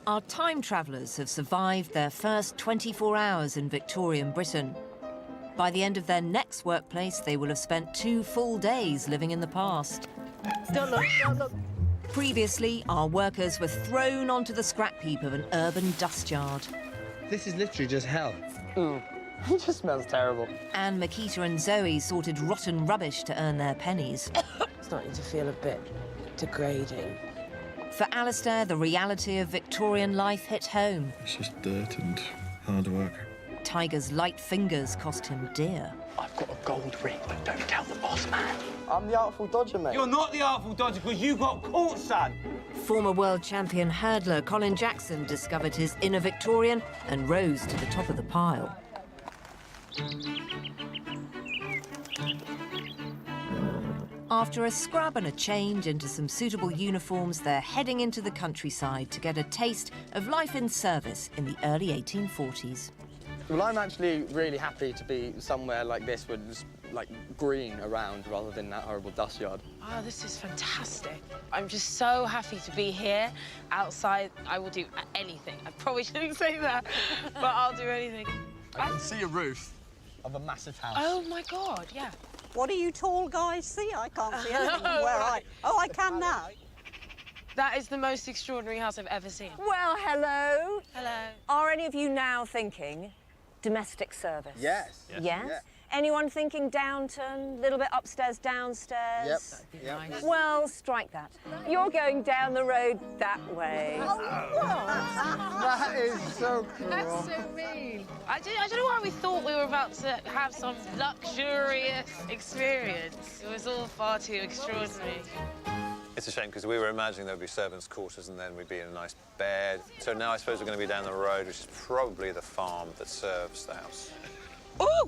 Our time travellers have survived their first 24 hours in Victorian Britain. By the end of their next workplace, they will have spent 2 full days living in the past. Don't look, don't look. Previously, our workers were thrown onto the scrap heap of an urban dust yard. This is literally just hell. It just smells terrible. Anne, Makita and Zoe sorted rotten rubbish to earn their pennies. It's starting to feel a bit degrading. For Alistair, the reality of Victorian life hit home. It's just dirt and hard work. Tiger's light fingers cost him dear. I've got a gold ring, but don't tell the boss man. I'm the Artful Dodger, mate. You're not the Artful Dodger because you got caught, son. Former world champion hurdler Colin Jackson discovered his inner Victorian and rose to the top of the pile. After a scrub and a change into some suitable uniforms, they're heading into the countryside to get a taste of life in service in the early 1840s. Well, I'm actually really happy to be somewhere like this with just, like, green around rather than that horrible dust yard. Oh, this is fantastic. I'm just so happy to be here. Outside, I will do anything. I probably shouldn't say that, but I'll do anything. I can see a roof of a massive house. Oh, my God, yeah. What do you tall guys see? I can't see anything from where Right. Oh, I can now. That is the most extraordinary house I've ever seen. Well, hello. Hello. Are any of you now thinking domestic service? Yes. Yes? Yeah. Anyone thinking Downton, a little bit upstairs, downstairs? Yep. Well, strike that. You're going down the road that way. That is so cool. That's so mean. I don't know why we thought we were about to have some luxurious experience. It was all far too extraordinary. It's a shame because we were imagining there'd be servants' quarters and then we'd be in a nice bed. So now I suppose we're going to be down the road, which is probably the farm that serves the house. Ooh!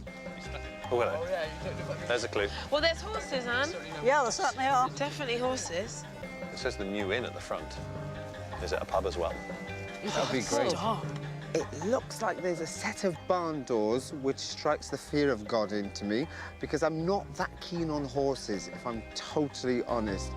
Oh, hello. There's a clue. Well, there's horses, Anne. Yeah, there certainly are. Definitely horses. It says the New Inn at the front. Is it a pub as well? That'd be great. Stop. It looks like there's a set of barn doors which strikes the fear of God into me because I'm not that keen on horses, if I'm totally honest.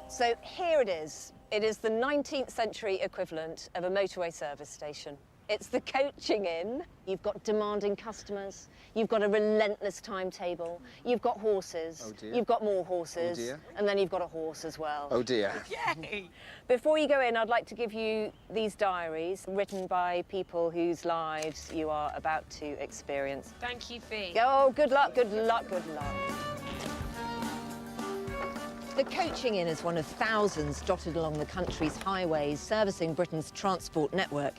So here it is. It is the 19th century equivalent of a motorway service station. It's the coaching inn. You've got demanding customers. You've got a relentless timetable. You've got horses. Oh, dear. You've got more horses. Oh, dear. And then you've got a horse as well. Oh, dear. Yay! Before you go in, I'd like to give you these diaries written by people whose lives you are about to experience. Thank you, Fee. Oh, good luck, good luck, good luck. The coaching inn is one of thousands dotted along the country's highways, servicing Britain's transport network.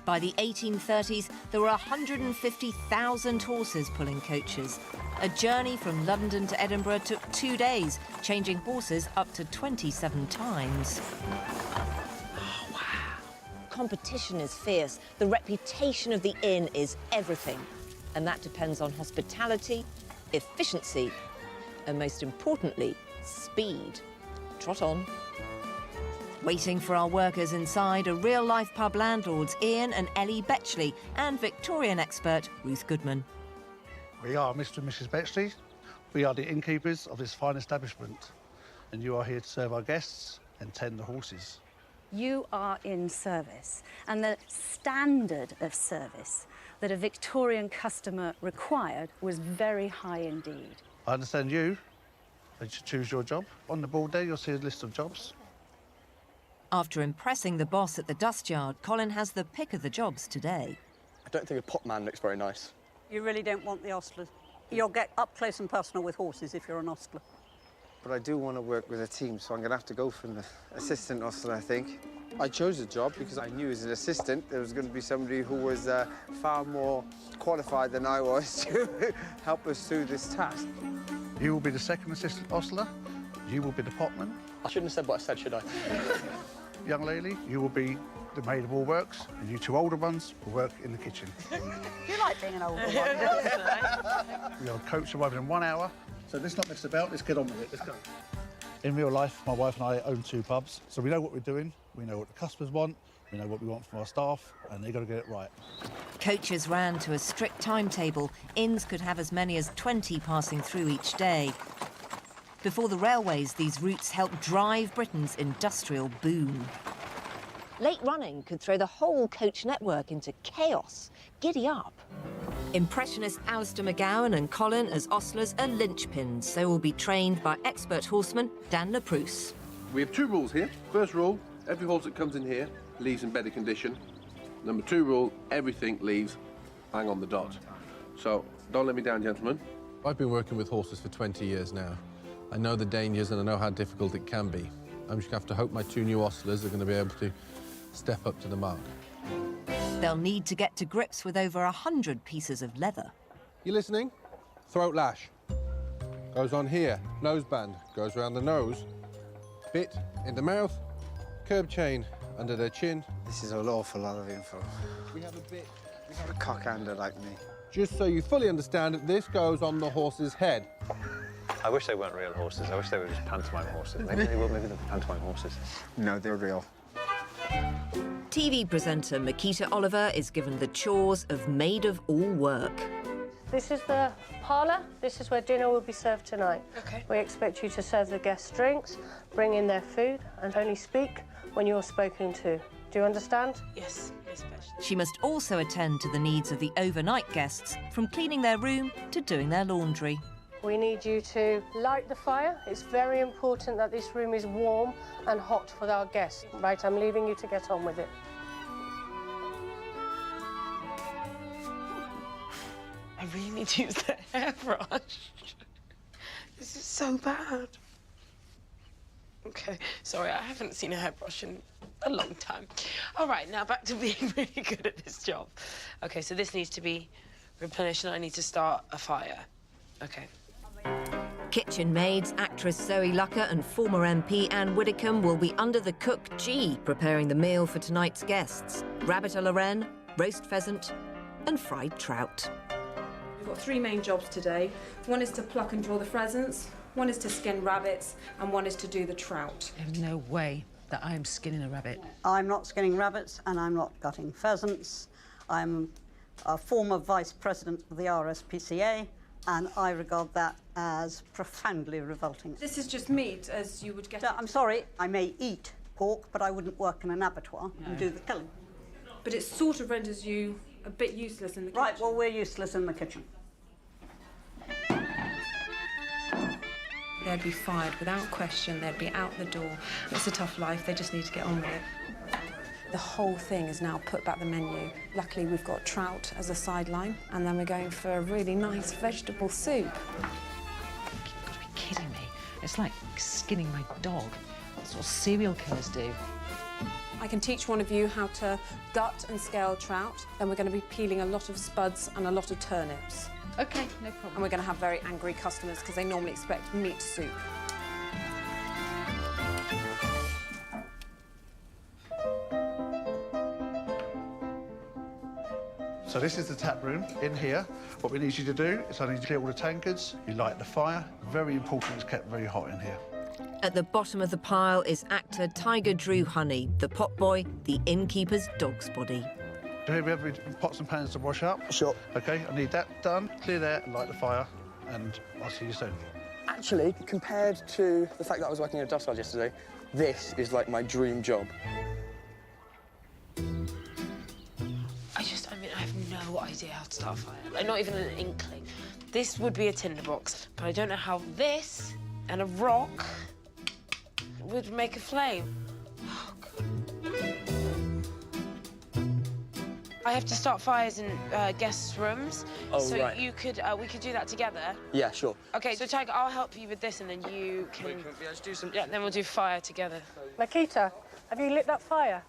By the 1830s, there were 150,000 horses pulling coaches. A journey from London to Edinburgh took 2 days, changing horses up to 27 times. Oh, wow. Competition is fierce. The reputation of the inn is everything. And that depends on hospitality, efficiency, and most importantly, speed. Trot on. Waiting for our workers inside are real-life pub landlords Ian and Ellie Betchley and Victorian expert Ruth Goodman. We are Mr. and Mrs. Betchley. We are the innkeepers of this fine establishment, and you are here to serve our guests and tend the horses. You are in service, and the standard of service that a Victorian customer required was very high indeed. I understand you should choose your job. On the board there, you'll see a list of jobs. After impressing the boss at the dust yard, Colin has the pick of the jobs today. I don't think a potman looks very nice. You really don't want the ostler. You'll get up close and personal with horses if you're an ostler. But I do want to work with a team, so I'm going to have to go for an assistant ostler, I think. I chose the job because I knew as an assistant there was going to be somebody who was far more qualified than I was to help us through this task. You will be the second assistant ostler. You will be the potman. I shouldn't have said what I said, should I? Young lady, you will be the maid of all works, and you two older ones will work in the kitchen. You like being an older one, don't you? We have a coach arriving in 1 hour, so let's not mess about, let's get on with it, let's go. In real life, my wife and I own 2 pubs, so we know what we're doing, we know what the customers want, we know what we want from our staff, and they've got to get it right. Coaches ran to a strict timetable. Inns could have as many as 20 passing through each day. Before the railways, these routes helped drive Britain's industrial boom. Late running could throw the whole coach network into chaos. Giddy up. Impressionist Alistair McGowan and Colin as ostlers are linchpins, so will be trained by expert horseman Dan LaProusse. We have 2 rules here. First rule, every horse that comes in here leaves in better condition. Number 2 rule, everything leaves bang on the dot. So don't let me down, gentlemen. I've been working with horses for 20 years now. I know the dangers and I know how difficult it can be. I'm just going to have to hope my 2 new ostlers are going to be able to step up to the mark. They'll need to get to grips with over 100 pieces of leather. You listening? Throat lash. Goes on here. Nose band. Goes around the nose. Bit in the mouth. Curb chain under their chin. This is an awful lot of info. We have a bit. A cockhander like me. Just so you fully understand it, this goes on the horse's head. I wish they weren't real horses. I wish they were just pantomime horses. Maybe they will, maybe they're pantomime horses. No, they're real. TV presenter Makita Oliver is given the chores of maid of all work. This is the parlour. This is where dinner will be served tonight. Okay. We expect you to serve the guests drinks, bring in their food, and only speak when you're spoken to. Do you understand? Yes, especially. She must also attend to the needs of the overnight guests, from cleaning their room to doing their laundry. We need you to light the fire. It's very important that this room is warm and hot for our guests. Right, I'm leaving you to get on with it. I really need to use the hairbrush. This is so bad. Okay, sorry, I haven't seen a hairbrush in a long time. All right, now back to being really good at this job. Okay, so this needs to be replenished and I need to start a fire. Okay. Kitchen maids, actress Zoe Lucker and former MP Anne Widdicombe will be under the cook G, preparing the meal for tonight's guests. Rabbit à la reine, roast pheasant and fried trout. We've got 3 main jobs today. One is to pluck and draw the pheasants, one is to skin rabbits, and one is to do the trout. There's no way that I am skinning a rabbit. I'm not skinning rabbits and I'm not gutting pheasants. I'm a former vice president of the RSPCA and I regard that as profoundly revolting. This is just meat, as you would get I'm sorry, I may eat pork, but I wouldn't work in an abattoir and do the killing. But it sort of renders you a bit useless in the kitchen. Right, well, we're useless in the kitchen. They'd be fired without question, they'd be out the door. It's a tough life, they just need to get on with it. The whole thing is now put back the menu. Luckily, we've got trout as a sideline, and then we're going for a really nice vegetable soup. You've got to be kidding me. It's like skinning my dog. That's what serial killers do. I can teach one of you how to gut and scale trout. Then we're going to be peeling a lot of spuds and a lot of turnips. OK, no problem. And we're going to have very angry customers because they normally expect meat soup. So this is the tap room in here. What we need you to do is I need you to clear all the tankards, you light the fire. Very important, it's kept very hot in here. At the bottom of the pile is actor Tiger Drew Honey, the pot boy, the innkeeper's dog's body. Do we have any pots and pans to wash up? Sure. OK, I need that done. Clear there, light the fire, and I'll see you soon. Actually, compared to the fact that I was working at a dust yard yesterday, this is like my dream job. I have no idea how to start a fire. Like, not even an inkling. This would be a tinderbox, but I don't know how this and a rock would make a flame. Oh, God. I have to start fires in guests' rooms. Oh, so right. you could, we could do that together. Yeah, sure. Okay, so Tiger, I'll help you with this, and then you can. Yeah, then we'll do fire together. Makita, have you lit that fire?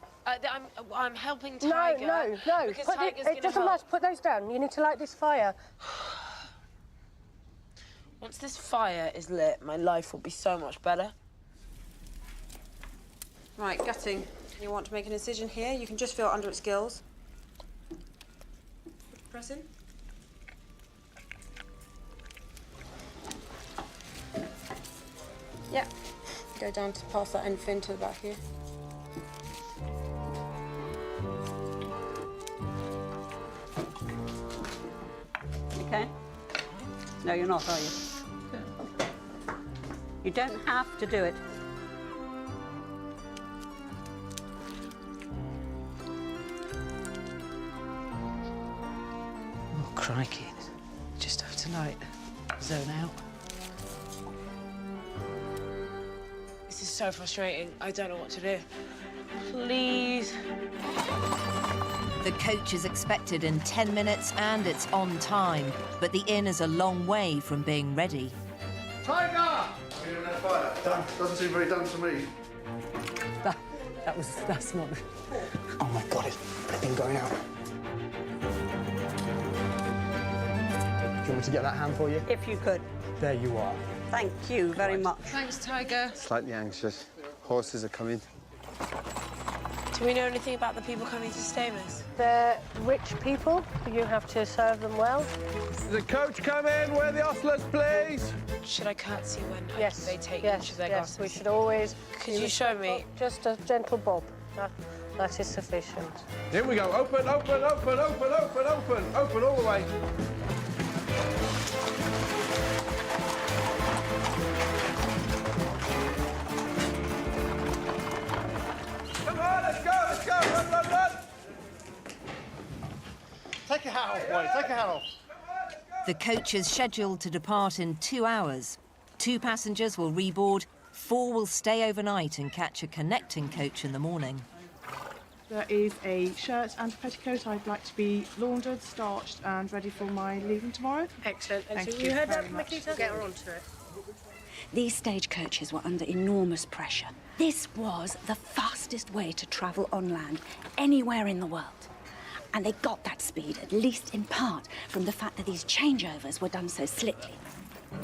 I'm helping Tiger. No. Because Put Tiger's it doesn't matter. Put those down. You need to light this fire. Once this fire is lit, my life will be so much better. Right, gutting. You want to make an incision here, you can just feel under its gills. Press in. Yeah. Go down to past that end fin to the back here. Okay? No, you're not, are you? You don't have to do it. Crikey. Just have to, like, zone out. This is so frustrating. I don't know what to do. Please. The coach is expected in 10 minutes and it's on time, but the inn is a long way from being ready. Tiger! Doesn't seem very done to me. That's not... Oh my God, it's flipping going out. Do you want me to get that hand for you? If you could. There you are. Thank you very much. Thanks, Tiger. Slightly anxious. Horses are coming. Do we know anything about the people coming to stay with us? They're rich people. You have to serve them well. The coach come in. Where are the ostlers, please? Should I curtsy when they take yes, each of their yes, glasses? we should always... Could you show me? Just a gentle bob. That is sufficient. Here we go. Open, open, open, open, open, open. Open all the way. Come on, let's go, let's go. Run, run, run. Take your hat off, boy. Take your hat off. The coach is scheduled to depart in 2 hours. 2 passengers will reboard, 4 will stay overnight and catch a connecting coach in the morning. There is a shirt and a petticoat. I'd like to be laundered, starched and ready for my leaving tomorrow. Excellent. Thank you you heard very that, much. Makita? Get her onto it. These stagecoaches were under enormous pressure. This was the fastest way to travel on land anywhere in the world. And they got that speed, at least in part, from the fact that these changeovers were done so slickly.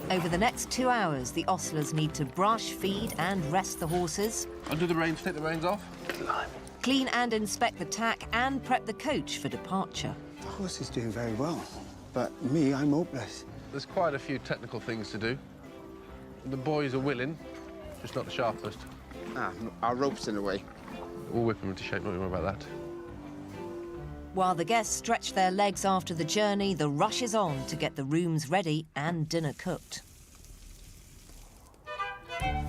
Over the next 2 hours, the ostlers need to brush, feed and rest the horses, Undo the reins, take the reins off. clean and inspect the tack and prep the coach for departure. The horse is doing very well, but me, I'm hopeless. There's quite a few technical things to do. The boys are willing, just not the sharpest. Our rope's in the way. We'll whip them into shape, don't worry about that. While the guests stretch their legs after the journey, the rush is on to get the rooms ready and dinner cooked.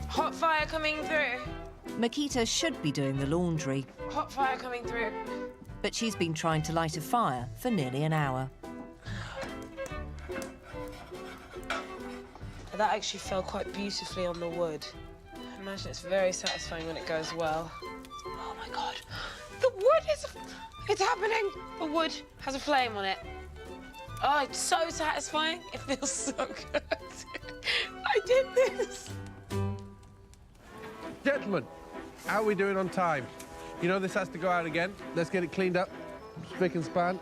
Hot fire coming through. Makita should be doing the laundry, Hot fire coming through. but she's been trying to light a fire for nearly an hour. That actually fell quite beautifully on the wood. I imagine it's very satisfying when it goes well. Oh my God. The wood is... It's happening. The wood has a flame on it. Oh, it's so satisfying. It feels so good. I did this. Gentlemen, how are we doing on time? You know this has to go out again. Let's get it cleaned up, spick and span.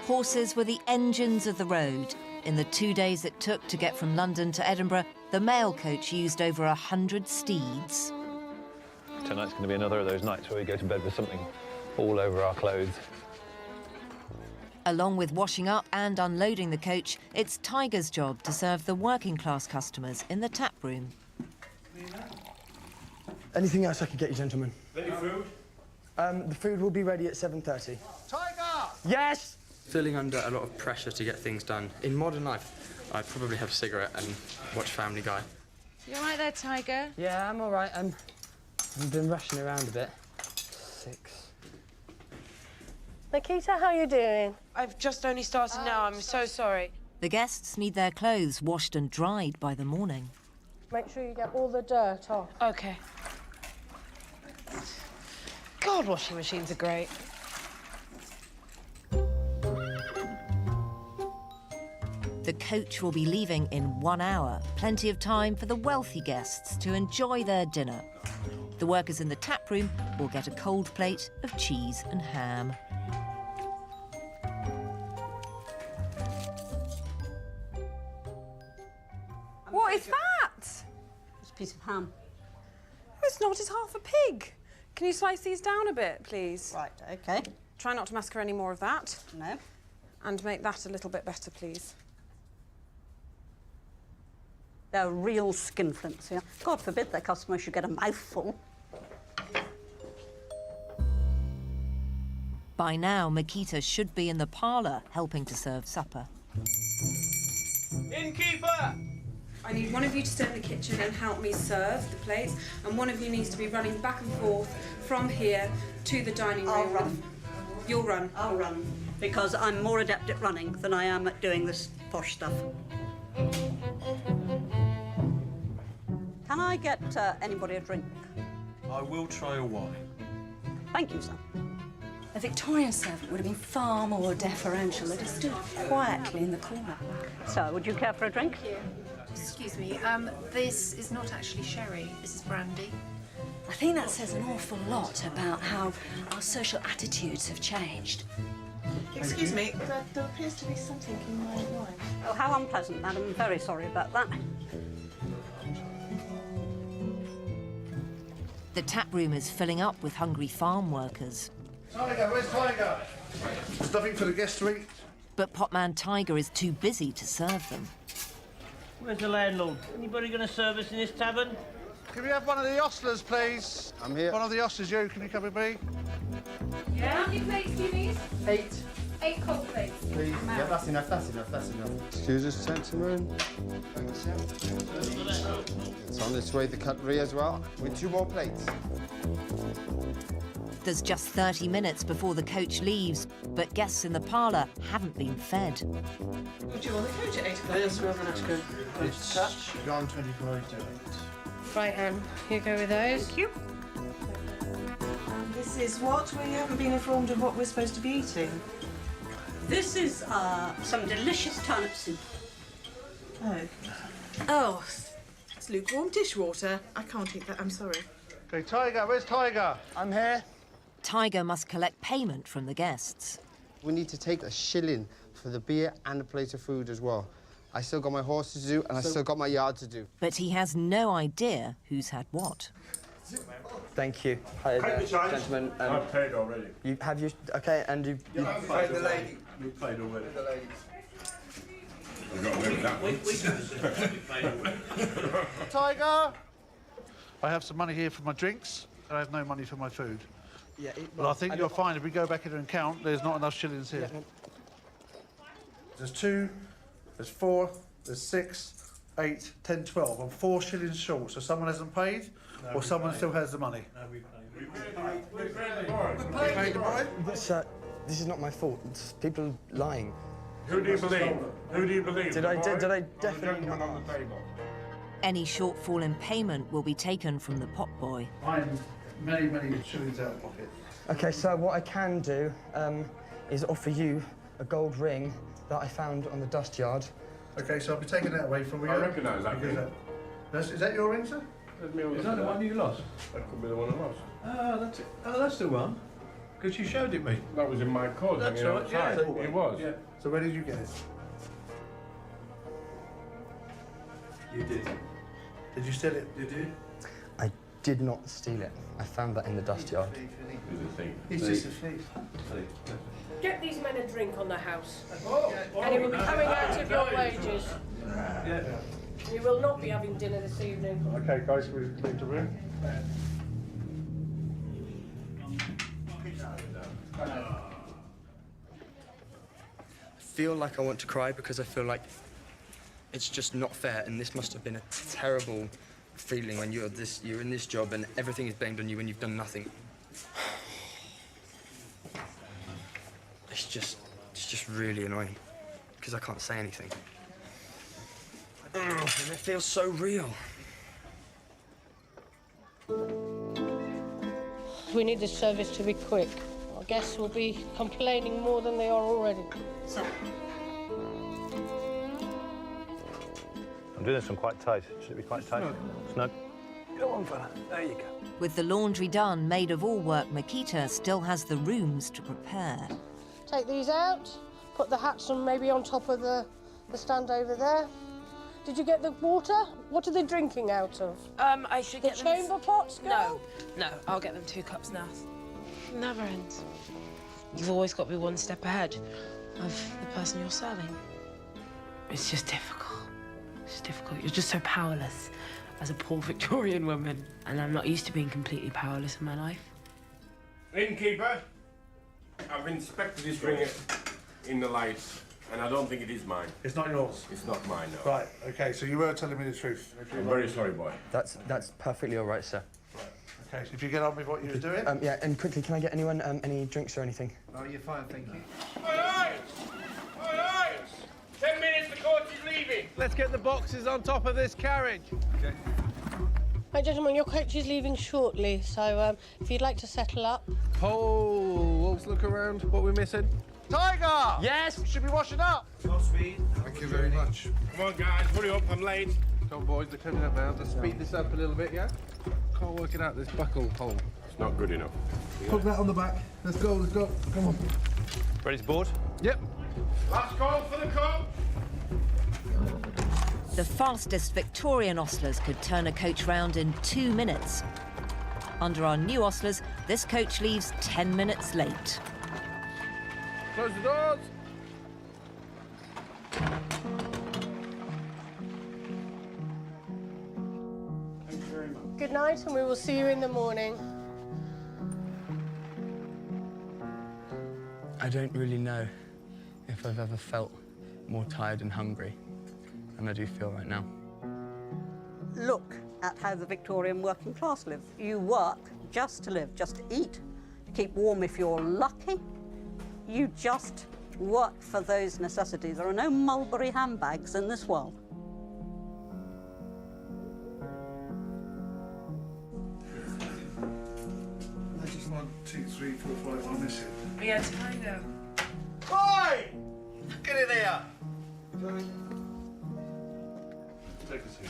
Horses were the engines of the road. In the 2 days it took to get from London to Edinburgh, the mail coach used over 100 steeds. Tonight's going to be another of those nights where we go to bed with something all over our clothes. Along with washing up and unloading the coach, it's Tiger's job to serve the working class customers in the tap room. Anything else I could get you, gentlemen? Any food? The food will be ready at 7:30. Tiger! Yes! Feeling under a lot of pressure to get things done. In modern life, I'd probably have a cigarette and watch Family Guy. You all right there, Tiger? Yeah, I'm all right. I've been rushing around a bit. 6. Makita, how are you doing? I've just only started now. I'm so sorry. The guests need their clothes washed and dried by the morning. Make sure you get all the dirt off. Okay. God, washing machines are great. The coach will be leaving in 1 hour, plenty of time for the wealthy guests to enjoy their dinner. The workers in the tap room will get a cold plate of cheese and ham. What is that? It's a piece of ham. It's not, it's half a pig. Can you slice these down a bit, please? Right, OK. Try not to massacre any more of that. No. And make that a little bit better, please. They're real skinflints, yeah. God forbid their customers should get a mouthful. By now, Makita should be in the parlour helping to serve supper. Innkeeper! I need one of you to stay in the kitchen and help me serve the plates, and one of you needs to be running back and forth from here to the dining room. I'll run. You'll run. I'll run. because I'm more adept at running than I am at doing this posh stuff. Can I get anybody a drink? I will try a wine. Thank you, sir. A Victorian servant would have been far more deferential. They'd have stood quietly in the corner. So, would you care for a drink? Excuse me, this is not actually sherry, this is brandy. I think that says an awful lot about how our social attitudes have changed. Excuse me, there appears to be something in my wine. Oh, how unpleasant, madam. I'm very sorry about that. The tap room is filling up with hungry farm workers. Tiger, where's Tiger? There's nothing for the guests to eat. But Potman Tiger is too busy to serve them. Where's the landlord? Anybody going to serve us in this tavern? Can we have one of the ostlers, please? I'm here. One of the ostlers, you. Can you come with me? Yeah. How many plates do you need? 8. 8 cold plates. Please. Yeah, that's enough, that's enough, that's enough. Excuse us, gentlemen. It's on its way, the cutlery as well, with 2 more plates. There's just 30 minutes before the coach leaves, but guests in the parlour haven't been fed. Would you want the coach at 8 o'clock? Yes, we're going to go. It's gone 25 to 8. Right, Anne, you go with those. Thank you. This is what? We haven't been informed of what we're supposed to be eating. This is some delicious turnip soup. Oh. Oh, it's lukewarm dishwater. I can't eat that, I'm sorry. Okay, Tiger, where's Tiger? I'm here. Tiger must collect payment from the guests. We need to take a shilling for the beer and a plate of food as well. I still got my horses to do, and I still got my yard to do. But he has no idea who's had what. Thank you. Hi there, gentlemen. I've paid already. Have you? Okay, and you I've paid the lady. You paid already. The ladies. I've got to that one. Tiger! I have some money here for my drinks, and I have no money for my food. Yeah, But I think you'll find if we go back in and count, there's not enough shillings here. Yeah. There's 2, there's 4, there's 6, 8, 10, 12. I'm 4 shillings short, so someone hasn't paid, or someone still has the money. No, we paid the boy. Sir, this is not my fault. It's people lying. Who do you believe? Who do you believe? Did I definitely not on the table? Any shortfall in payment will be taken from the pot boy. I'm many, many shillings out of pocket. Okay, so what I can do is offer you a gold ring that I found on the dust yard. Okay, so I'll be taking that away from you. I recognise that ring. Is that your ring, sir? Is that the one you lost? That could be the one I lost. Ah, that's it. Oh, that's the one. Because you showed it me. That was in my coat. That's right, yeah. It was. Yeah. So where did you get it? You did. Did you steal it? You did? I did not steal it. I found that in the dust yard. He's a thief. He's just a thief. Get these men a drink on the house. And it will be coming out of your wages. Yeah. You will not be having dinner this evening. Okay, guys, we leave the room. I feel like I want to cry because I feel like it's just not fair, and this must have been a terrible feeling when you're in this job and everything is blamed on you and you've done nothing. It's just really annoying because I can't say anything. And it feels so real. We need this service to be quick. Our guests will be complaining more than they are already. So, I'm doing this one quite tight. Should it be quite tight? Snug. Go on, fella. There you go. With the laundry done, maid of all work Makita still has the rooms to prepare. Take these out, put the hats on maybe on top of the stand over there. Did you get the water? What are they drinking out of? I should get the them... chamber pots, girl? No, I'll get them 2 cups now. Never ends. You've always got to be one step ahead of the person you're serving. It's just difficult. It's difficult. You're just so powerless as a poor Victorian woman. And I'm not used to being completely powerless in my life. Innkeeper, I've inspected this ring in the light, and I don't think it is mine. It's not yours? It's not mine, no. Right, okay, so you were telling me the truth. I'm very sorry, boy. That's perfectly all right, sir. Okay, so if you get on with what you were doing. Yeah, and quickly, can I get anyone any drinks or anything? Oh, you're fine, thank you. All right! 10 minutes, the coach is leaving. Let's get the boxes on top of this carriage. Okay. Right, gentlemen, your coach is leaving shortly, so if you'd like to settle up. Oh, let's look around. What we're missing? Tiger! Yes? We should be washing up. No speed. Thank you very much. Come on, guys, hurry up, I'm late. Come on, boys, they're coming up now. Let's speed this up a little bit, yeah? Can't work it out, this buckle hole. It's not good enough. Put that on the back. Let's go, let's go. Come on. Ready to board? Yep. Last call for the coach. The fastest Victorian ostlers could turn a coach round in 2 minutes. Under our new ostlers, this coach leaves 10 minutes late. Close the doors. Good night, and we will see you in the morning. I don't really know if I've ever felt more tired and hungry than I do feel right now. Look at how the Victorian working class live. You work just to live, just to eat, to keep warm if you're lucky. You just work for those necessities. There are no Mulberry handbags in this world. That's just 1, 2, 3, 4, 5 I'm missing. Yeah, Tiger. Oi! Get in here! Take a seat.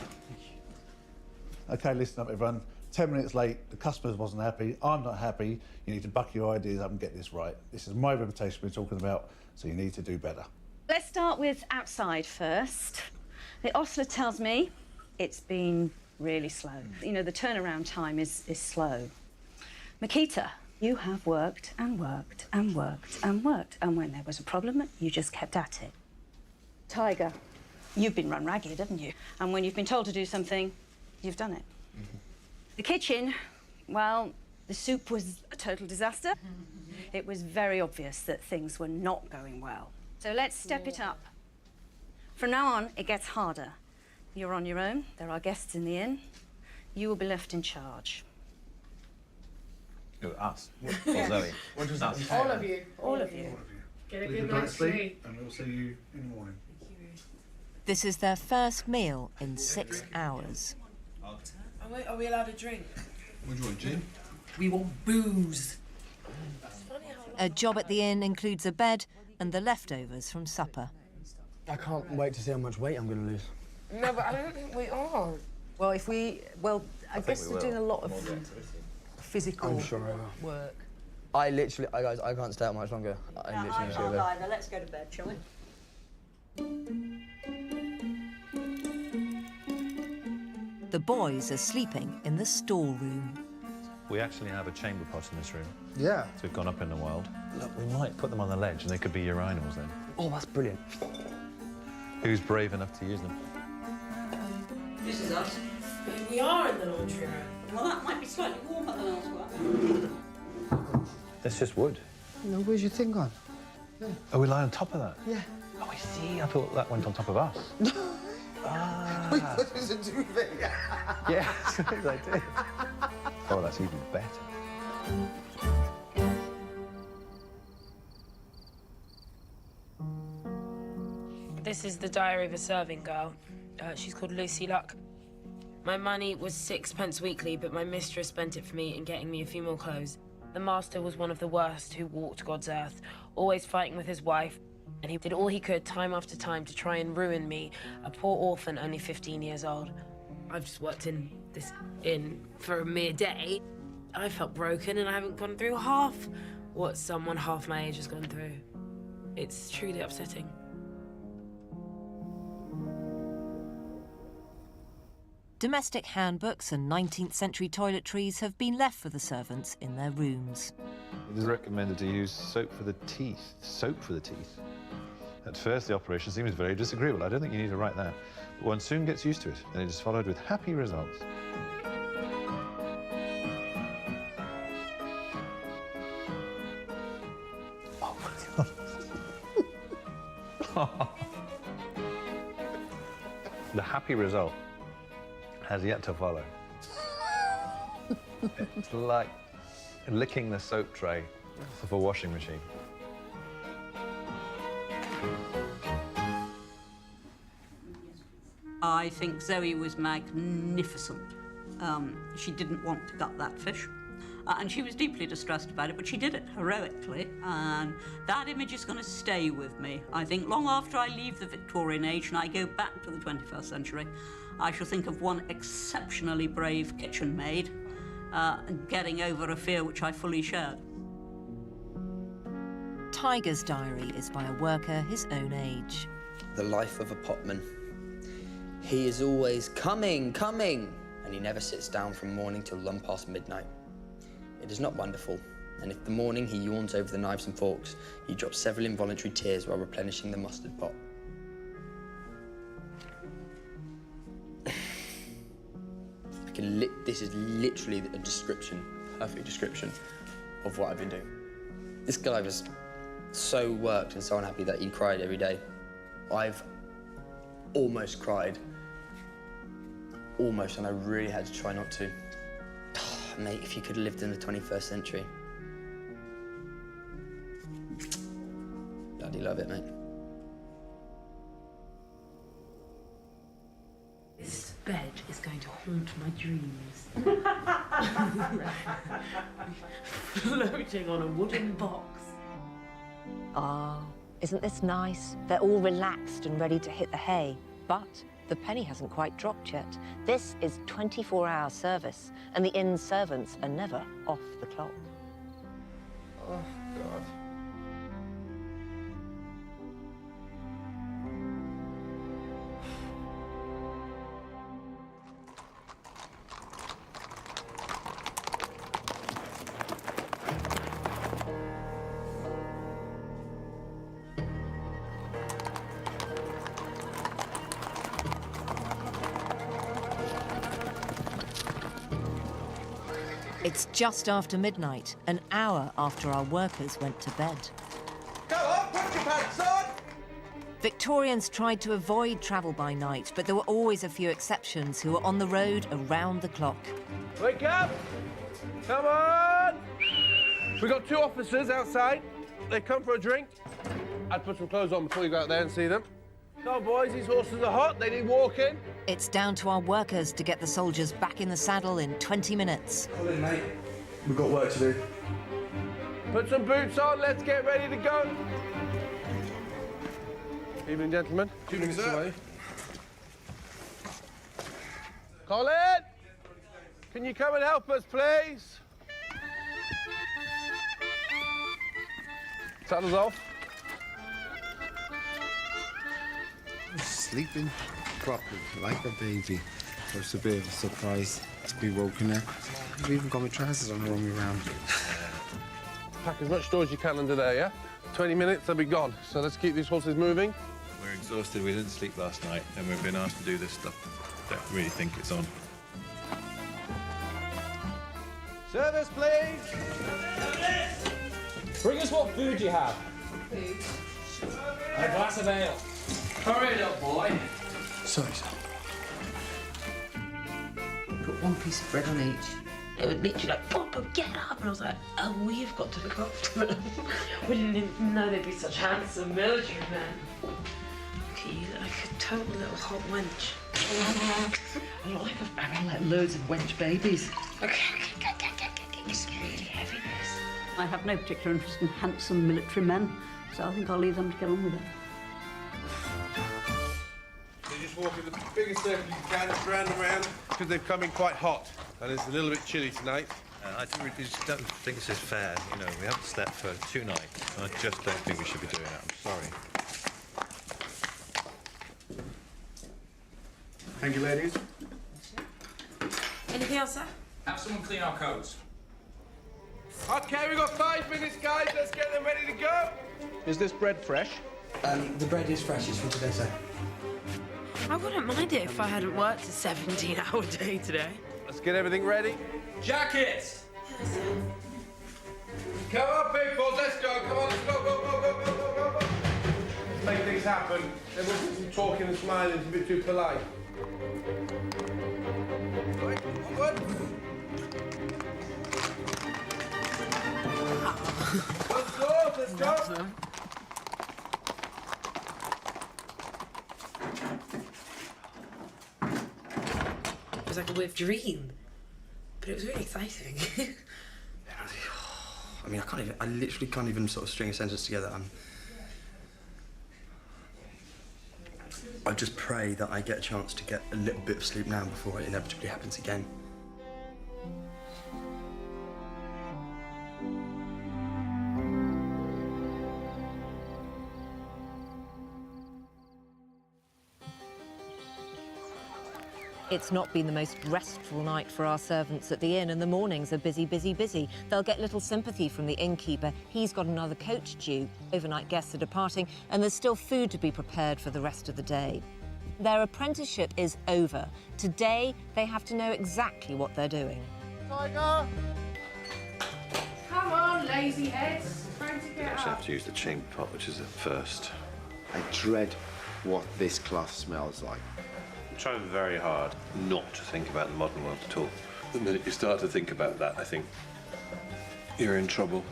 Okay, listen up, everyone. 10 minutes late, the customers wasn't happy, I'm not happy. You need to buck your ideas up and get this right. This is my reputation we're talking about, so you need to do better. Let's start with outside first. The ostler tells me it's been really slow. You know, the turnaround time is slow. Makita, you have worked and worked and worked and worked, and when there was a problem, you just kept at it. Tiger, you've been run ragged, haven't you? And when you've been told to do something, you've done it. The kitchen, well, the soup was a total disaster. It was very obvious that things were not going well. So let's step it up. From now on, it gets harder. You're on your own. There are guests in the inn. You will be left in charge. Who, us? Or Zoe? What does Us. that entail? All of you. All of you. Get a good night's sleep. And we'll see you in the morning. This is their first meal in 6 hours. Are we allowed a drink? What do you want, gin? We want booze. A job at the inn includes a bed and the leftovers from supper. I can't wait to see how much weight I'm going to lose. No, but I don't think we are. Well, if we... Well, I guess we're doing a lot of physical I'm sure I will. work. I literally, guys, I can't stay out much longer. I I literally need to go can't there. either. Let's go to bed, shall we? The boys are sleeping in the storeroom. We actually have a chamber pot in this room. Yeah. So we've gone up in the wild. Look, we might put them on the ledge and they could be urinals then. Oh, that's brilliant. Who's brave enough to use them? This is us. We are in the laundry room. Well, that might be slightly warmer than elsewhere. That's just wood. No, where's your thing gone? Oh, we lie on top of that? Yeah. Oh, I see. I thought that went on top of us. We thought it was a duvet. Yeah, I suppose I did. Oh, that's even better. This is the diary of a serving girl. She's called Lucy Luck. My money was 6p weekly, but my mistress spent it for me in getting me a few more clothes. The master was one of the worst who walked God's earth, always fighting with his wife, and he did all he could time after time to try and ruin me, a poor orphan only 15 years old. I've just worked in this inn for a mere day. I felt broken and I haven't gone through half what someone half my age has gone through. It's truly upsetting. Domestic handbooks and 19th century toiletries have been left for the servants in their rooms. It is recommended to use soap for the teeth. Soap for the teeth. At first, the operation seems very disagreeable. I don't think you need to write that. But one soon gets used to it, and it is followed with happy results. Oh, my God. The happy result has yet to follow. It's like licking the soap tray off a washing machine. I think Zoe was magnificent. She didn't want to gut that fish. And she was deeply distressed about it, but she did it heroically. And that image is going to stay with me. I think long after I leave the Victorian age and I go back to the 21st century, I shall think of one exceptionally brave kitchen maid getting over a fear which I fully shared. Tiger's Diary is by a worker his own age. The life of a potman. He is always coming, and he never sits down from morning till long past midnight. It is not wonderful, and if the morning he yawns over the knives and forks, he drops several involuntary tears while replenishing the mustard pot. This is literally a description, perfect description of what I've been doing. This guy was so worked and so unhappy that he cried every day. I've almost cried. Almost, and I really had to try not to. Mate, if you could have lived in the 21st century. Bloody love it, mate. This bed is going to haunt my dreams. Floating on a wooden box. Ah, isn't this nice? They're all relaxed and ready to hit the hay, but the penny hasn't quite dropped yet. This is 24-hour service, and the inn servants are never off the clock. Oh, God. It's just after midnight, an hour after our workers went to bed. Go on, put your pants on! Victorians tried to avoid travel by night, but there were always a few exceptions who were on the road around the clock. Wake up! Come on! We got 2 officers outside. They come for a drink. I'd put some clothes on before you go out there and see them. Go on, boys, these horses are hot. They need walking. It's down to our workers to get the soldiers back in the saddle in 20 minutes. Come in, mate. We've got work to do. Put some boots on. Let's get ready to go. Evening, gentlemen. Evening, sir. Colin! Can you come and help us, please? Saddles off. Sleeping properly, like a baby. It's a bit of a surprise to be woken up. I've even got my trousers on the wrong way round. Pack as much store as you can under there, yeah? 20 minutes, they'll be gone. So let's keep these horses moving. We're exhausted, we didn't sleep last night, and we've been asked to do this stuff. Don't really think it's on. Service, please! Bring us what food you have. Food? A glass of ale. Hurry it up, boy. Sorry, sir. Put 1 piece of bread on each. It was literally like, Papa, get up! And I was like, oh, we've got to look after them. We didn't even know they'd be such handsome military men. Look at you, like a total little hot wench. I like loads of wench babies. Okay. It's really heavy, this. I have no particular interest in handsome military men, so I think I'll leave them to get on with it. So you just walk in the biggest circle you can, just round and round, because they've come in quite hot, and it's a little bit chilly tonight. I just don't think this is fair. You know, we haven't slept for 2 nights, and I just don't think we should be doing that. I'm sorry. Thank you, ladies. Anything else, sir? Have someone clean our coats. Okay, we've got 5 minutes, guys. Let's get them ready to go. Is this bread fresh? The bread is fresh. It's from today, sir. I wouldn't mind it if I hadn't worked a 17-hour day today. Let's get everything ready. Jackets! Come on, people, let's go. Come on, let's go, go, go, go, go, go, go. Let's make things happen. Everyone's been talking and smiling. It's a bit too polite. Right, onward. Let's go. It was like a weird dream, but it was really exciting. I mean, I literally can't even sort of string a sentence together. I just pray that I get a chance to get a little bit of sleep now before it inevitably happens again. It's not been the most restful night for our servants at the inn, and the mornings are busy, busy, busy. They'll get little sympathy from the innkeeper. He's got another coach due. Overnight guests are departing, and there's still food to be prepared for the rest of the day. Their apprenticeship is over. Today, they have to know exactly what they're doing. Tiger! Come on, lazy heads. Time to You get actually up. have to use the chamber pot, which is at first. I dread what this cloth smells like. I'm trying very hard not to think about the modern world at all. The minute you start to think about that, I think you're in trouble.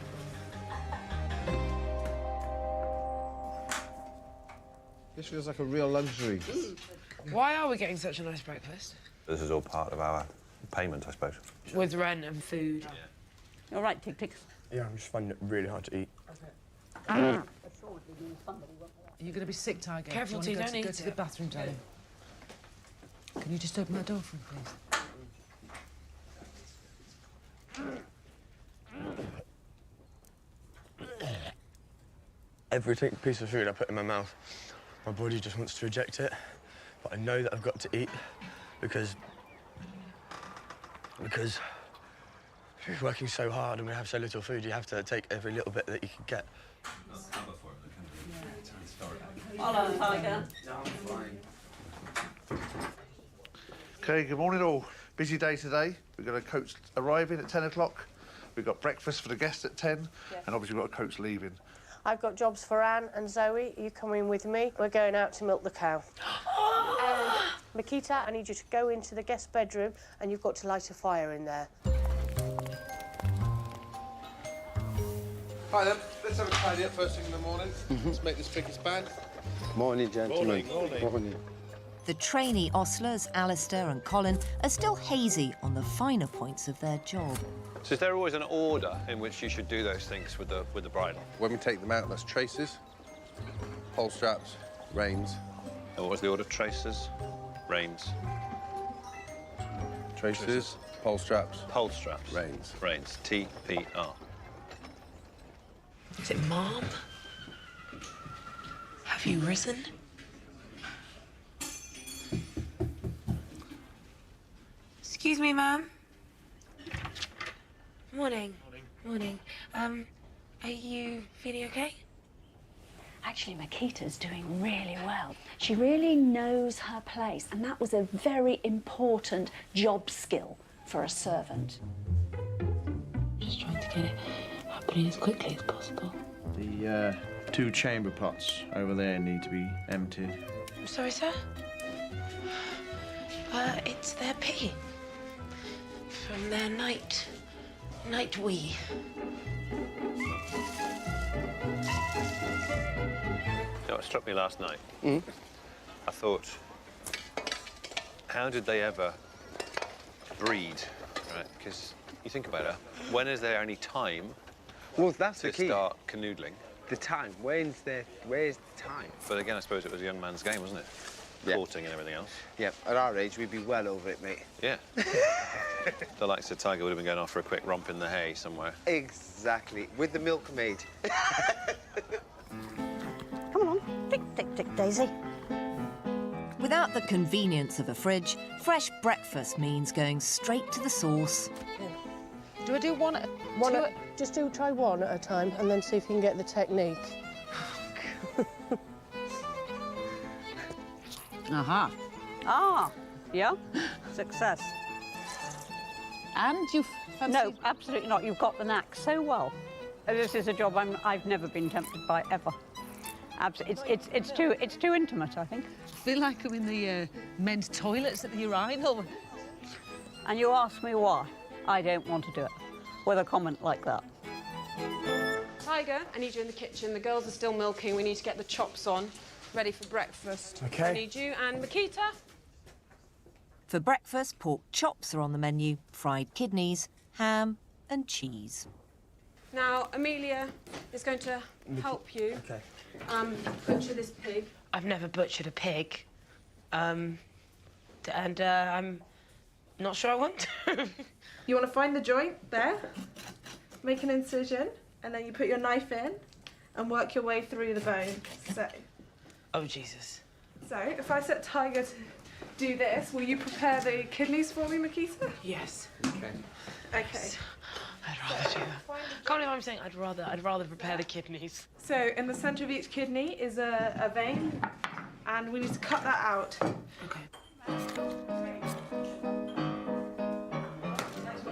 This feels like a real luxury. Why are we getting such a nice breakfast? This is all part of our payment, I suppose. With rent and food. All right, Tick Tick. Yeah, I'm just finding it really hard to eat. Are you going to be sick, Tiger? Careful, Do you T, want to don't go eat to the it. bathroom, darling? Can you just open that door for me, please? Every piece of food I put in my mouth, my body just wants to reject it. But I know that I've got to eat because you're working so hard and we have so little food, you have to take every little bit that you can get. Hello, Tiger. Okay, good morning all. Busy day today. We've got a coach arriving at 10 o'clock. We've got breakfast for the guests at 10, and obviously we've got a coach leaving. I've got jobs for Anne and Zoe. You coming with me? We're going out to milk the cow. And Makita, I need you to go into the guest bedroom and you've got to light a fire in there. Hi then, let's have a tidy up first thing in the morning. Let's make this tricky span. Morning, gentlemen. Morning. The trainee ostlers, Alistair and Colin, are still hazy on the finer points of their job. So is there always an order in which you should do those things with the bridle? When we take them out, that's traces, pole straps, reins. And what was the order? Traces, reins. Traces, pole straps. Pole straps. Reins. Reins. T-P-R. Is it Mom? Have you risen? Excuse me, ma'am. Morning. Morning. Are you feeling okay? Actually, Makita's doing really well. She really knows her place, and that was a very important job skill for a servant. Just trying to get it happening as quickly as possible. The two chamber pots over there need to be emptied. I'm sorry, sir. It's their pee. From their night wee. You know, it struck me last night. I thought, how did they ever breed, right? Because you think about it, when is there any time that's to the key. start canoodling? The time. Where's the time? But again, I suppose it was a young man's game, wasn't it? Yeah. Courting and everything else. Yeah, at our age, we'd be well over it, mate. Yeah. The likes of Tiger would have been going off for a quick romp in the hay somewhere. Exactly. With the milkmaid. Come on, tick, tick, tick, Daisy. Without the convenience of a fridge, fresh breakfast means going straight to the source. Do I do one at Just try one at a time and then see if you can get the technique. Aha. Ah, yeah, success. And you've No, absolutely not. You've got the knack so well. This is a job I've never been tempted by ever. It's too intimate, I think. I feel like I'm in the men's toilets at the urinal. And you ask me why I don't want to do it with a comment like that. Tiger, I need you in the kitchen. The girls are still milking. We need to get the chops on, ready for breakfast. OK. I need you and Makita. For breakfast, pork chops are on the menu, fried kidneys, ham and cheese. Now, Amelia is going to help you butcher this pig. I've never butchered a pig. And I'm not sure I want to. You want to find the joint there, make an incision, and then you put your knife in and work your way through the bone. So. Oh, Jesus. So, if I set Tiger to do this, will you prepare the kidneys for me, Makita? Yes. Okay. Okay. I'd rather do that. Can't believe I'm saying I'd rather prepare the kidneys. So, in the centre of each kidney is a vein, and we need to cut that out. Okay.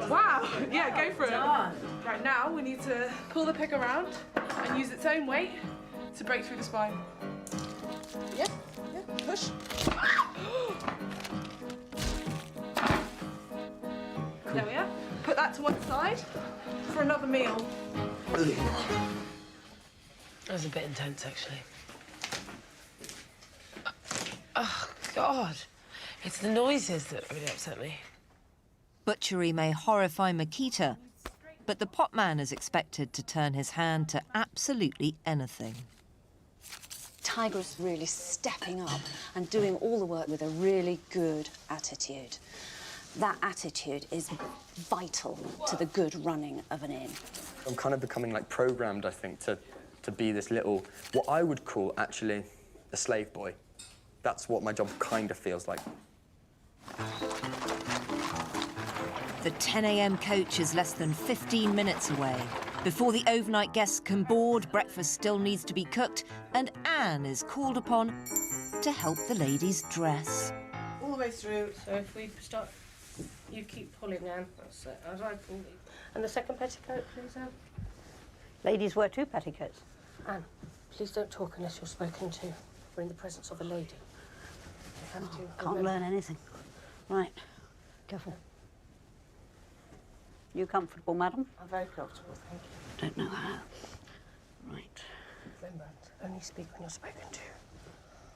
Wow! Yeah, go for it. Right now, we need to pull the pig around and use its own weight to break through the spine. Yeah, push. There we are. Put that to one side for another meal. That was a bit intense, actually. Oh, God. It's the noises that really upset me. Butchery may horrify Makita, but the potman is expected to turn his hand to absolutely anything. Tiger's really stepping up and doing all the work with a really good attitude. That attitude is vital to the good running of an inn. I'm kind of becoming like programmed, I think, to be this little, what I would call actually a slave boy. That's what my job kind of feels like. The 10 a.m. coach is less than 15 minutes away. Before the overnight guests can board, breakfast still needs to be cooked, and Anne is called upon to help the ladies dress. All the way through, so if we start, you keep pulling, Anne. That's it, as I pull it. And the second petticoat, please, Anne. Ladies wear 2 petticoats. Anne, please don't talk unless you're spoken to. We're in the presence of a lady. You have to Can't learn anything. Right, careful. You comfortable, madam? I'm very comfortable, thank you. Don't know how. Right. Remember, only speak when you're spoken to.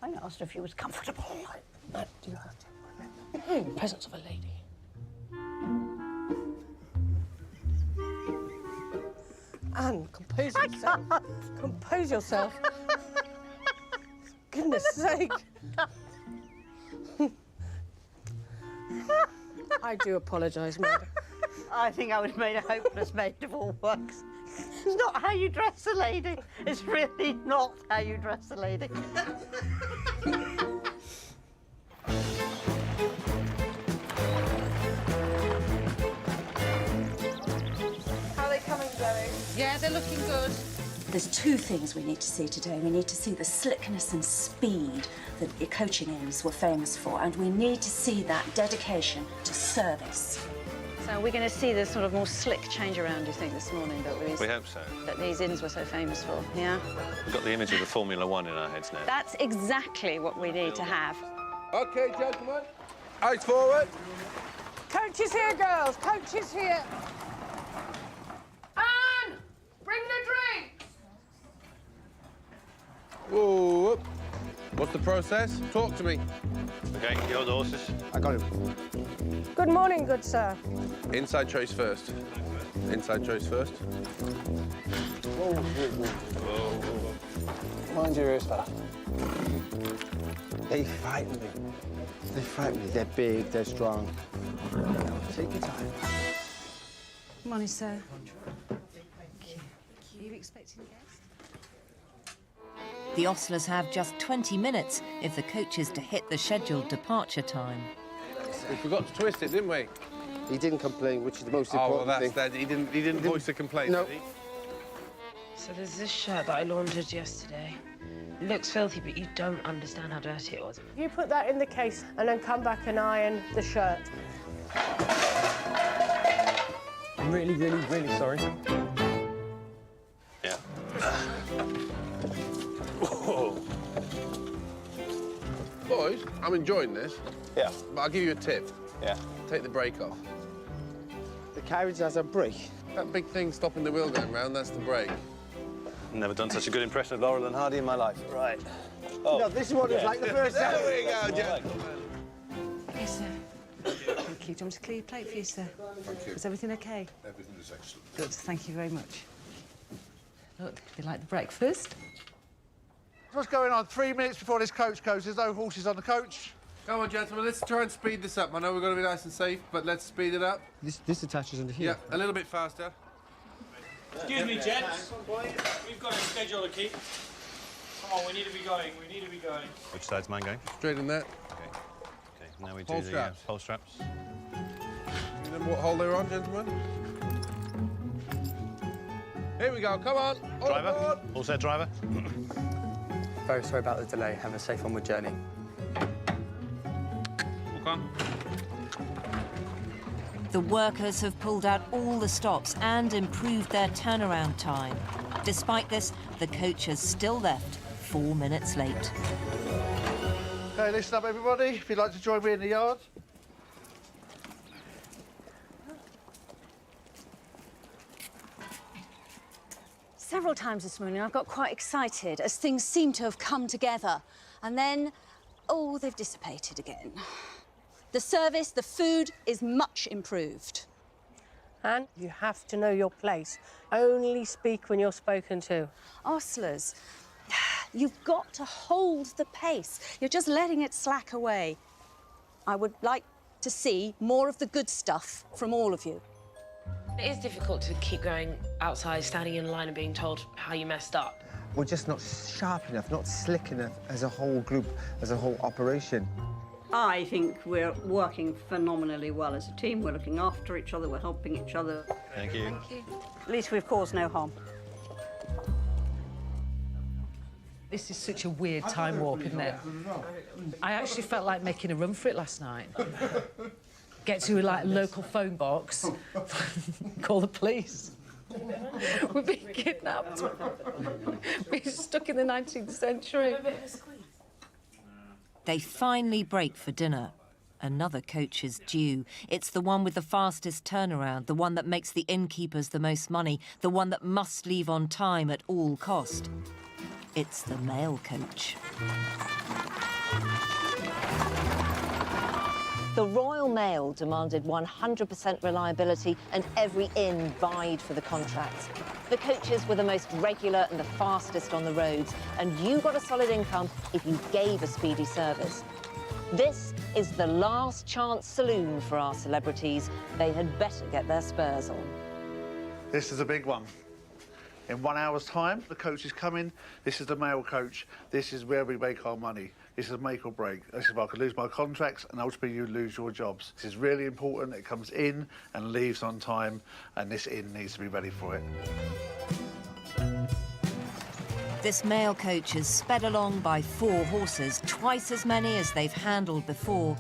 I asked if you was comfortable. No, do you have to? Remember, in the presence of a lady. Anne, compose yourself. Compose yourself. Goodness sake. I do apologise, madam. I think I would have made a hopeless maid of all works. It's not how you dress a lady. It's really not how you dress a lady. How are they coming, Zoe? Yeah, they're looking good. There's 2 things we need to see today. We need to see the slickness and speed that the coaching inns were famous for, and we need to see that dedication to service. So are we going to see the sort of more slick change around, do you think, this morning that We hope so. that these inns were so famous for? Yeah? We've got the image of the Formula One in our heads now. That's exactly what we need to have. OK, gentlemen. Eyes forward. Coach is here, girls. Coach is here. Anne, bring the drinks. Whoa. What's the process? Talk to me. OK, your horses. I got him. Good morning, good sir. Inside choice first. Inside choice first. Whoa, whoa, whoa. Mind your ears, fella. They frighten me. They frighten me. They're big, they're strong. Take your time. Morning, sir. Are you expecting guests? The ostlers have just 20 minutes if the coach is to hit the scheduled departure time. We forgot to twist it, didn't we? He didn't complain, which is the most Oh, well, important that's thing. that. He didn't voice a complaint, No. did he? So there's this shirt that I laundered yesterday. It looks filthy, but you don't understand how dirty it was. You put that in the case and then come back and iron the shirt. I'm really, really, really sorry. Yeah. Boys, I'm enjoying this. Yeah. But I'll give you a tip. Yeah. Take the brake off. The carriage has a brake. That big thing stopping the wheel going round, that's the brake. Never done such a good impression of Laurel and Hardy in my life. Right. No, this is what it's like the first time. There we go, gentlemen. Yes, sir. Thank you. Do you want me to clear your plate for you, sir? Thank you. Is everything okay? Everything is excellent. Good, thank you very much. Look, they like the breakfast. What's going on? 3 minutes before this coach goes, there's no horses on the coach. Come on, gentlemen, let's try and speed this up. I know we've got to be nice and safe, but let's speed it up. This attaches under here. Yeah, a little bit faster. Excuse me, gents. We've got a schedule to keep. Come on, we need to be going. We need to be going. Which side's mine going? Straight in there. Okay. Okay, now we Pole do straps. the pole straps. You know what hole they're on, gentlemen? Here we go, come on. All Driver? aboard. All set, driver? Very sorry about the delay. Have a safe onward journey. Walk on. The workers have pulled out all the stops and improved their turnaround time. Despite this, the coach has still left 4 minutes late. Okay, listen up, everybody. If you'd like to join me in the yard. Several times this morning I've got quite excited as things seem to have come together. And then, oh, they've dissipated again. The service, the food is much improved. And you have to know your place. Only speak when you're spoken to. Ostlers, you've got to hold the pace. You're just letting it slack away. I would like to see more of the good stuff from all of you. It is difficult to keep going outside, standing in line and being told how you messed up. We're just not sharp enough, not slick enough as a whole group, as a whole operation. I think we're working phenomenally well as a team. We're looking after each other, we're helping each other. Thank you. At least we've caused no harm. This is such a weird time warp, isn't it? I actually felt like making a run for it last night. Get to like a local phone box, call the police. We're being kidnapped. We're stuck in the 19th century. They finally break for dinner. Another coach is due. It's the one with the fastest turnaround, the one that makes the innkeepers the most money, the one that must leave on time at all cost. It's the mail coach. The Royal Mail demanded 100% reliability and every inn vied for the contract. The coaches were the most regular and the fastest on the roads, and you got a solid income if you gave a speedy service. This is the last chance saloon for our celebrities. They had better get their spurs on. This is a big one. In 1 hour's time, the coach is coming. This is the mail coach. This is where we make our money. This is make or break. This is where I could lose my contracts and ultimately you lose your jobs. This is really important. It comes in and leaves on time, and this inn needs to be ready for it. This mail coach is sped along by 4 horses, twice as many as they've handled before.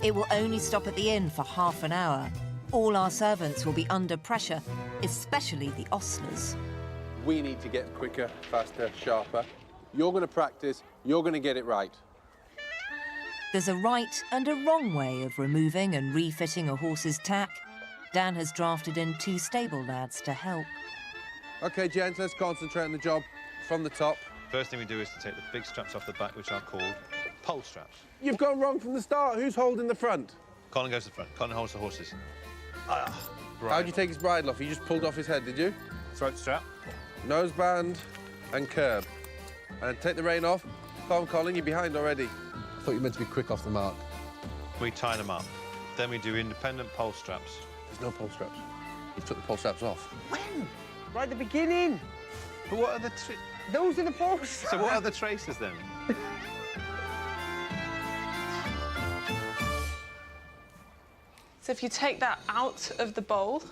It will only stop at the inn for half an hour. All our servants will be under pressure, especially the ostlers. We need to get quicker, faster, sharper. You're going to practice, you're going to get it right. There's a right and a wrong way of removing and refitting a horse's tack. Dan has drafted in 2 stable lads to help. OK, gents, let's concentrate on the job from the top. First thing we do is to take the big straps off the back, which are called pole straps. You've gone wrong from the start. Who's holding the front? Colin goes to the front. Colin holds the horses. How'd you take his bridle off? You just pulled off his head, did you? Throat strap. Noseband and curb. And take the rein off. Come on, Colin, you're behind already. I thought you meant to be quick off the mark. We tie them up. Then we do independent pole straps. There's no pole straps. You took the pole straps off. When? Right at the beginning. But what are the... Those are the pole straps. So what are the traces then? So if you take that out of the bowl...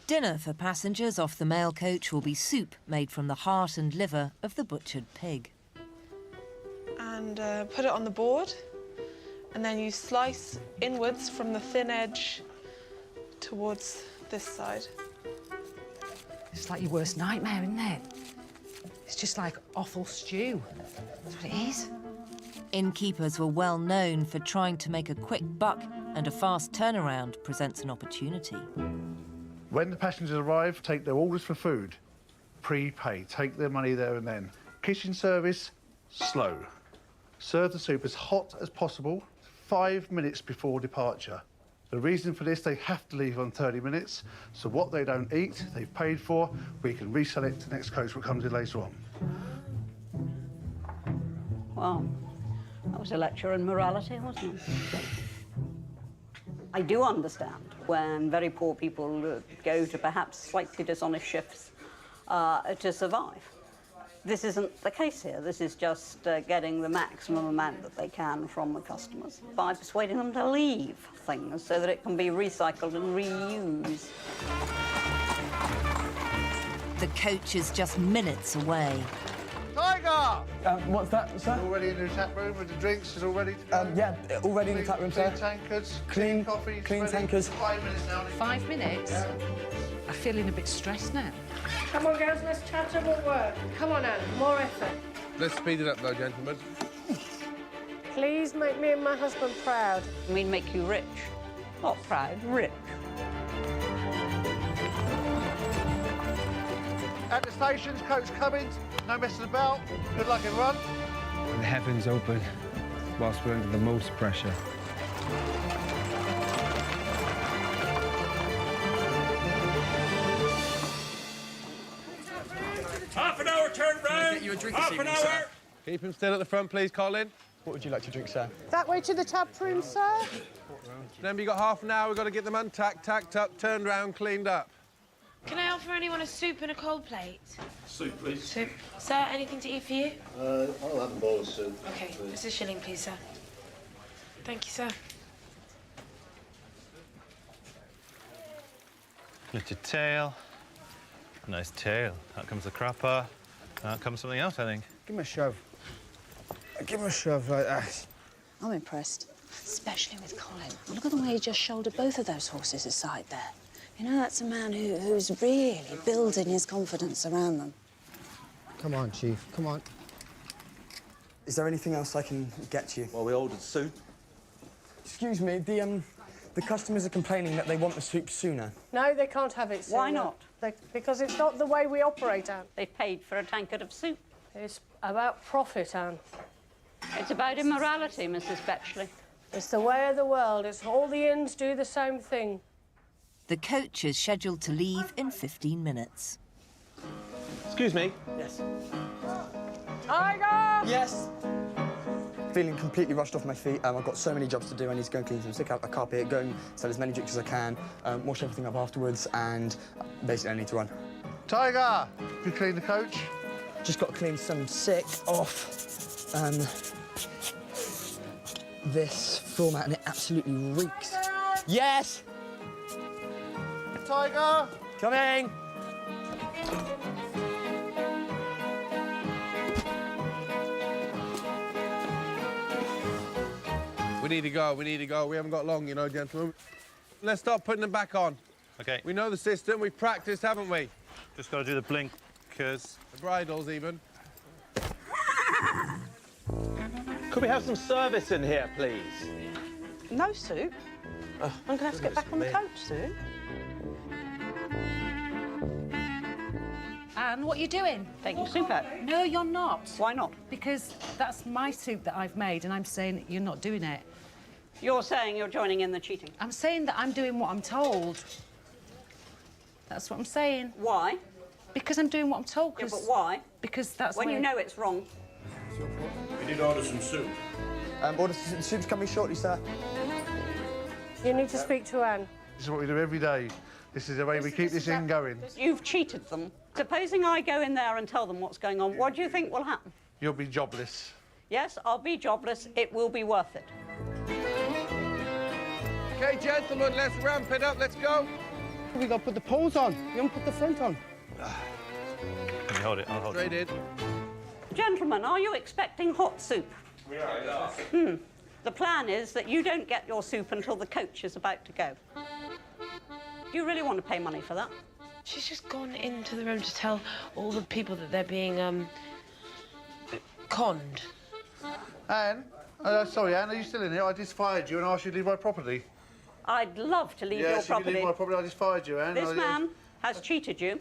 Dinner for passengers off the mail coach will be soup made from the heart and liver of the butchered pig. And put it on the board. And then you slice inwards from the thin edge towards this side. It's like your worst nightmare, isn't it? It's just like offal stew. That's what it is. Innkeepers were well known for trying to make a quick buck, and a fast turnaround presents an opportunity. When the passengers arrive, take their orders for food. Prepay, take their money there and then. Kitchen service, slow. Serve the soup as hot as possible, 5 minutes before departure. The reason for this, they have to leave on 30 minutes, so what they don't eat, they've paid for, we can resell it to the next coach that comes in later on. Well, that was a lecture in morality, wasn't it? I do understand when very poor people go to perhaps slightly dishonest shifts to survive. This isn't the case here. This is just getting the maximum amount that they can from the customers by persuading them to leave things so that it can be recycled and reused. The coach is just minutes away. Tiger! What's that, sir? All ready in the tap room with the drinks, is all ready? Yeah, all ready in the tap room, sir. Clean tankards, Clean coffee, clean ready. tankers. 5 minutes now. 5 minutes? Yeah. I'm feeling a bit stressed now. Come on, girls, let's chat about work. Come on, Anne, more effort. Let's speed it up, though, gentlemen. Please make me and my husband proud. I mean, make you rich. Not proud, rich. At the stations, coach coming, no messing about. Good luck, everyone. The heavens open whilst we're under the most pressure. Half an hour turn round. Get you a drink Half this an evening, hour. sir. Keep him still at the front, please, Colin. What would you like to drink, sir? That way to the tap room, sir. Remember, you got half an hour. We've got to get them untacked, tacked up, turned round, cleaned up. Can I offer anyone a soup and a cold plate? Soup, please. Soup. Sir, anything to eat for you? I'll have a bowl of soup. OK, just a shilling, please, sir. Thank you, sir. Lift your tail. Nice tail. Out comes the crapper. Out comes something else, I think. Give him a shove. Give him a shove like that. I'm impressed, especially with Colin. Look at the way he just shouldered both of those horses aside there. You know, that's a man who's really building his confidence around them. Come on, Chief, come on. Is there anything else I can get you? Well, we ordered soup. Excuse me, the customers are complaining that they want the soup sooner. No, they can't have it sooner. Why not? Because it's not the way we operate, Anne. They paid for a tankard of soup. It's about profit, Anne. It's about immorality, Mrs. Betchley. It's the way of the world. It's all the inns do the same thing. The coach is scheduled to leave in 15 minutes. Excuse me. Yes. Tiger! Yes. Feeling completely rushed off my feet. I've got so many jobs to do. I need to go and clean some sick out a carpet, go and sell as many drinks as I can, wash everything up afterwards, and basically I need to run. Tiger, you clean the coach? Just got to clean some sick off this floor mat, and it absolutely reeks. Yes! Tiger! Coming! We need to go, we need to go. We haven't got long, you know, gentlemen. Let's start putting them back on. OK. We know the system. We've practiced, haven't we? Just got to do the blinkers. The bridles, even. Could we have some service in here, please? No soup? I'm going to have to get back on the coach soon. Anne, what are you doing? Taking soup out. No, you're not. Why not? Because that's my soup that I've made, and I'm saying you're not doing it. You're saying you're joining in the cheating? I'm saying that I'm doing what I'm told. That's what I'm saying. Why? Because I'm doing what I'm told. Yeah, but why? Because that's when you know it's wrong. We did order some soup. The soup's coming shortly, sir. You need to speak to Anne. This is what we do every day. This is the way we keep this inn going. You've cheated them. Supposing I go in there and tell them what's going on, what do you think will happen? You'll be jobless. Yes, I'll be jobless. It will be worth it. OK, gentlemen, let's ramp it up. Let's go. We got to put the poles on. You haven't put the front on. Can you hold it? I'll hold Straight it. in. Gentlemen, are you expecting hot soup? We are. The plan is that you don't get your soup until the coach is about to go. Do you really want to pay money for that? She's just gone into the room to tell all the people that they're being, conned. Anne? Sorry, Anne, are you still in here? I just fired you and asked you to leave my property. I'd love to leave your Yes, if you property. leave my property, I just fired you, Anne. This man has cheated you.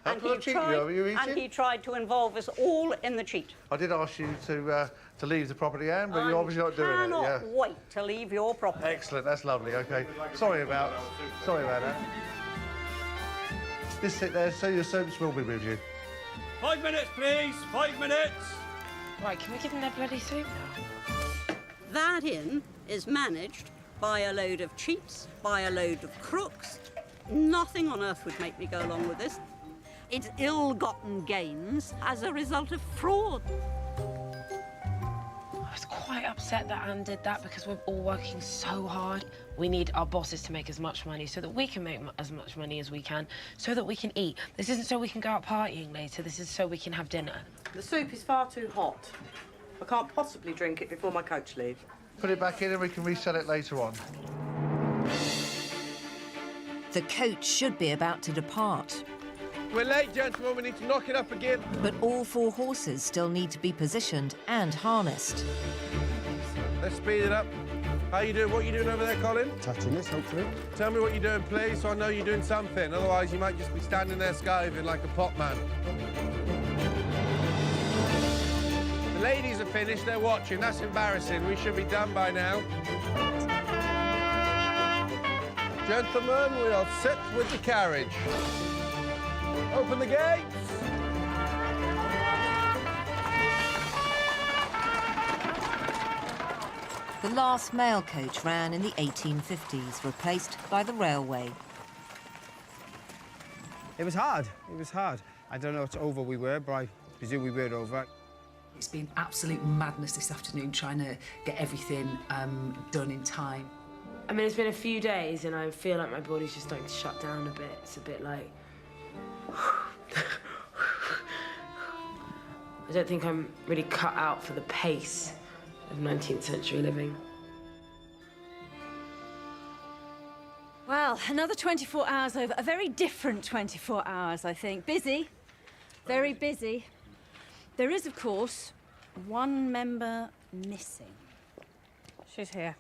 How And can I he cheat you? tried, Are you and eating? he tried to involve us all in the cheat. I did ask you to leave the property, Anne, but you're obviously not doing it. Cannot Yeah. wait to leave your property. Excellent, that's lovely. Okay, sorry about that. Just sit there, so your servants will be with you. 5 minutes, please. 5 minutes. Right, can we give them their bloody soup now? That inn is managed by a load of cheats, by a load of crooks. Nothing on earth would make me go along with this. It's ill-gotten gains as a result of fraud. I was quite upset that Anne did that because we're all working so hard. We need our bosses to make as much money so that we can make as much money as we can, so that we can eat. This isn't so we can go out partying later. This is so we can have dinner. The soup is far too hot. I can't possibly drink it before my coach leaves. Put it back in and we can resell it later on. The coach should be about to depart. We're late, gentlemen. We need to knock it up again. But all 4 horses still need to be positioned and harnessed. Let's speed it up. How you doing? What you doing over there, Colin? Touching this, hopefully. Tell me what you're doing, please, so I know you're doing something. Otherwise, you might just be standing there skiving like a pot man. The ladies are finished. They're watching. That's embarrassing. We should be done by now. Gentlemen, we are set with the carriage. Open the gates. The last mail coach ran in the 1850s, replaced by the railway. It was hard. It was hard. I don't know how over we were, but I presume we were over. It's been absolute madness this afternoon trying to get everything done in time. I mean, it's been a few days and I feel like my body's just starting to shut down a bit. It's a bit like... I don't think I'm really cut out for the pace of 19th century living. Well, another 24 hours over. A very different 24 hours, I think. Busy. Very busy. There is, of course, one member missing. She's here.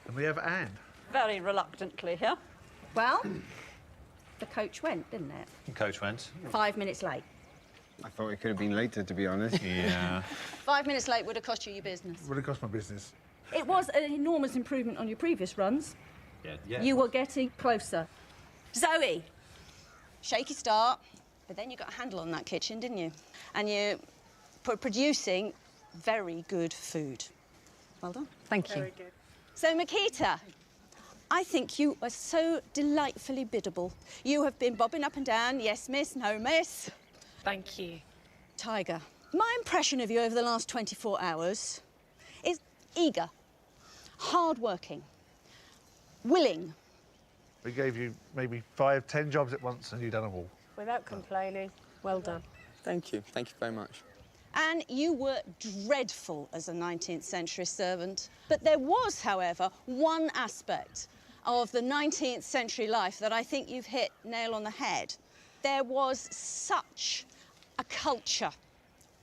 And we have Anne. Very reluctantly here. Well, the coach went, didn't it? The coach went. 5 minutes late. I thought it could have been later, to be honest. Yeah. 5 minutes late would have cost you your business. Would have cost my business. It was an enormous improvement on your previous runs. Yeah. You were getting closer. Zoe, shaky start, but then you got a handle on that kitchen, didn't you? And you producing very good food. Well done. Thank you. Very good. So, Makita, I think you are so delightfully biddable. You have been bobbing up and down, yes, miss, no, miss. Thank you. Tiger, my impression of you over the last 24 hours is eager, hard-working, willing. We gave you maybe 5, 10 jobs at once and you've done them all. Without complaining, well done. Thank you. Thank you very much. And you were dreadful as a 19th century servant. But there was, however, one aspect of the 19th century life that I think you've hit nail on the head. There was such a culture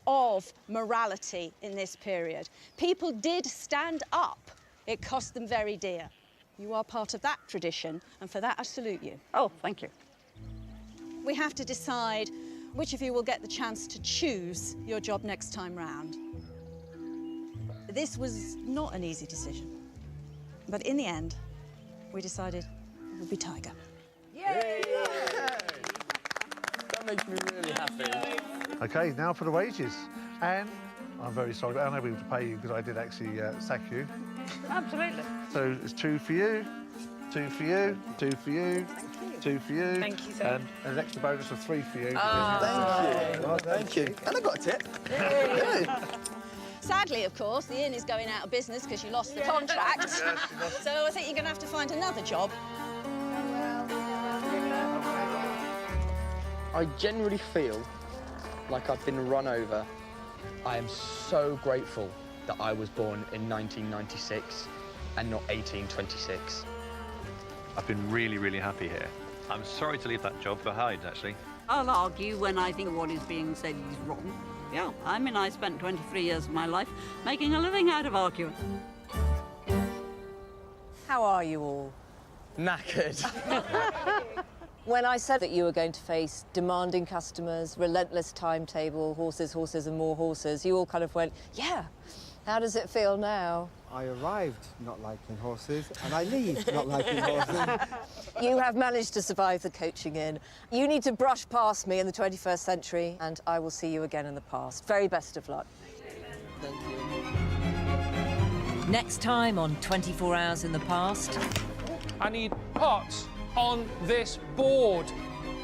of morality in this period. People did stand up. It cost them very dear. You are part of that tradition, and for that I salute you. Oh, thank you. We have to decide which of you will get the chance to choose your job next time round. This was not an easy decision, but in the end, we decided it would be Tiger. Yay! That makes me really happy. OK, now for the wages. Anne, I'm very sorry, but I'm unable to pay you because I did actually sack you. Absolutely. So it's 2 for you, 2 for you, 2 for you, 2 for you. Thank you, sir. And an extra bonus of 3 for you. Thank you. Well, Thank you. And I got a tip. Sadly, of course, the inn is going out of business because you lost the contract. So I think you're going to have to find another job. I generally feel like I've been run over. I am so grateful that I was born in 1996 and not 1826. I've been really, really happy here. I'm sorry to leave that job behind, actually. I'll argue when I think what is being said is wrong. Yeah, I mean, I spent 23 years of my life making a living out of arguing. How are you all? Knackered. When I said that you were going to face demanding customers, relentless timetable, horses, horses and more horses, you all kind of went, yeah. How does it feel now? I arrived not liking horses, and I leave not liking horses. You have managed to survive the coaching in. You need to brush past me in the 21st century, and I will see you again in the past. Very best of luck. Thank you. Next time on 24 Hours in the Past. I need pots on this board.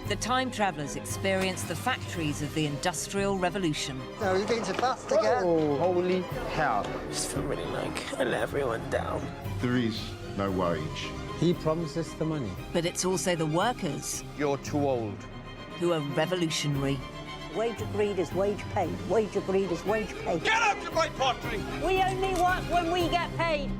The time travellers experience the factories of the Industrial Revolution. No, you're getting too fast again. Oh, holy hell. I just feel really like I let everyone down. There is no wage. He promises the money. But it's also the workers. You're too old. Who are revolutionary. Wage agreed is wage paid. Wage agreed is wage paid. Get out of my pottery! We only work when we get paid.